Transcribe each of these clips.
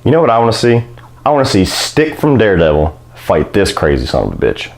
You know what I want to see? I want to see Stick from Daredevil fight this crazy son of a bitch.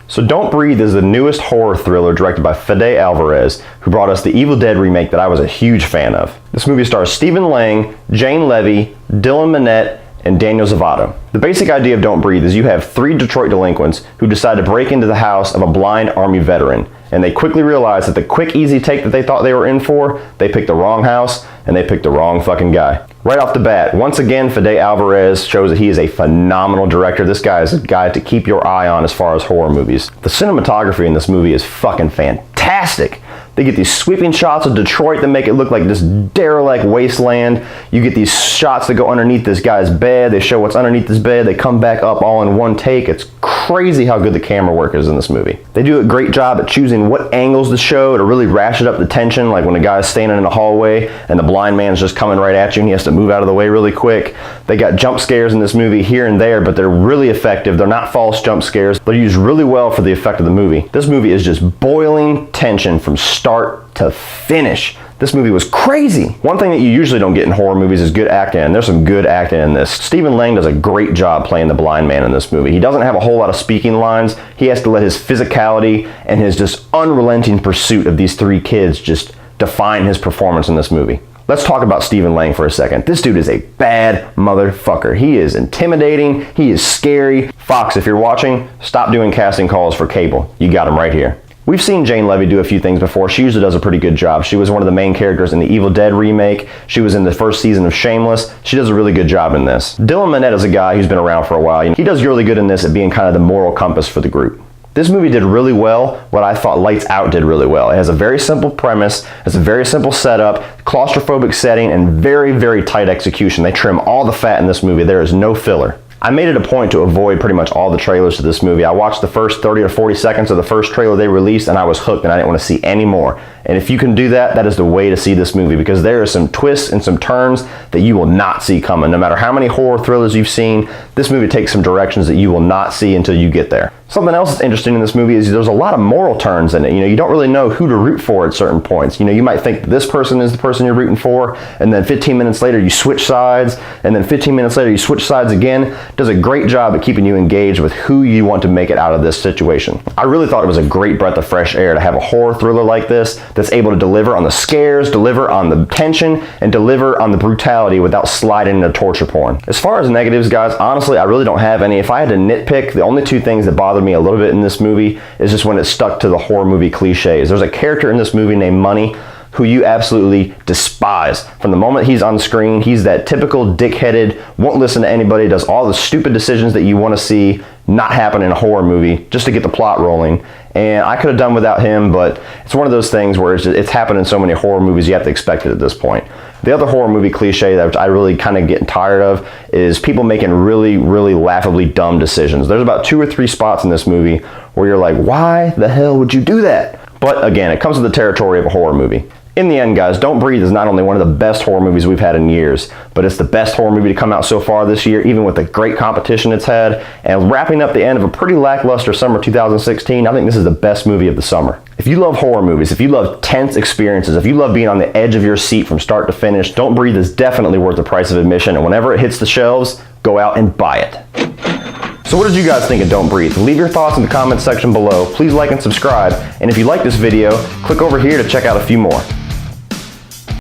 So Don't Breathe is the newest horror thriller directed by Fede Alvarez, who brought us the Evil Dead remake that I was a huge fan of. This movie stars Stephen Lang, Jane Levy, Dylan Minnette, and Daniel Zavato. The basic idea of Don't Breathe is you have 3 Detroit delinquents who decide to break into the house of a blind Army veteran, and they quickly realize that the quick, easy take that they thought they were in for, they picked the wrong house, and they picked the wrong fucking guy. Right off the bat, once again, Fede Alvarez shows that he is a phenomenal director. This guy is a guy to keep your eye on as far as horror movies. The cinematography in this movie is fucking fantastic. They get these sweeping shots of Detroit that make it look like this derelict wasteland. You get these shots that go underneath this guy's bed. They show what's underneath his bed. They come back up all in one take. It's crazy how good the camera work is in this movie. They do a great job at choosing what angles to show to really ratchet up the tension, like when a guy's standing in a hallway and the blind man's just coming right at you and he has to move out of the way really quick. They got jump scares in this movie here and there, but they're really effective. They're not false jump scares. They're used really well for the effect of the movie. This movie is just boiling tension from start to finish. This movie was crazy. One thing that you usually don't get in horror movies is good acting, and there's some good acting in this. Stephen Lang does a great job playing the blind man in this movie. He doesn't have a whole lot of speaking lines. He has to let his physicality and his just unrelenting pursuit of these 3 kids just define his performance in this movie. Let's talk about Stephen Lang for a second. This dude is a bad motherfucker. He is intimidating. He is scary. Fox, if you're watching, stop doing casting calls for cable. You got him right here. We've seen Jane Levy do a few things before. She usually does a pretty good job. She was one of the main characters in the Evil Dead remake. She was in the first season of Shameless. She does a really good job in this. Dylan Minnette is a guy who's been around for a while. He does really good in this at being kind of the moral compass for the group. This movie did really well what I thought Lights Out did really well. It has a very simple premise, it's a very simple setup, claustrophobic setting, and very, very tight execution. They trim all the fat in this movie. There is no filler. I made it a point to avoid pretty much all the trailers to this movie. I watched the first 30 or 40 seconds of the first trailer they released and I was hooked and I didn't want to see any more. And if you can do that, that is the way to see this movie, because there are some twists and some turns that you will not see coming. No matter how many horror thrillers you've seen, this movie takes some directions that you will not see until you get there. Something else that's interesting in this movie is there's a lot of moral turns in it. You don't really know who to root for at certain points. You might think that this person is the person you're rooting for, and then 15 minutes later you switch sides, and then 15 minutes later you switch sides again. Does a great job at keeping you engaged with who you want to make it out of this situation. I really thought it was a great breath of fresh air to have a horror thriller like this that's able to deliver on the scares, deliver on the tension, and deliver on the brutality without sliding into torture porn. As far as negatives, guys, honestly, I really don't have any. If I had to nitpick, the only 2 things that bothered me a little bit in this movie is just when it stuck to the horror movie cliches. There's a character in this movie named Money who you absolutely despise. From the moment he's on screen, he's that typical dick-headed, won't listen to anybody, does all the stupid decisions that you want to see not happen in a horror movie just to get the plot rolling. And I could have done without him, but it's one of those things where it's happened in so many horror movies you have to expect it at this point. The other horror movie cliche that I really kind of get tired of is people making really, really laughably dumb decisions. There's about 2 or 3 spots in this movie where you're like, why the hell would you do that? But again, it comes with the territory of a horror movie. In the end, guys, Don't Breathe is not only one of the best horror movies we've had in years, but it's the best horror movie to come out so far this year, even with the great competition it's had. And wrapping up the end of a pretty lackluster summer 2016, I think this is the best movie of the summer. If you love horror movies, if you love tense experiences, if you love being on the edge of your seat from start to finish, Don't Breathe is definitely worth the price of admission. And whenever it hits the shelves, go out and buy it. So what did you guys think of Don't Breathe? Leave your thoughts in the comments section below. Please like and subscribe. And if you like this video, click over here to check out a few more.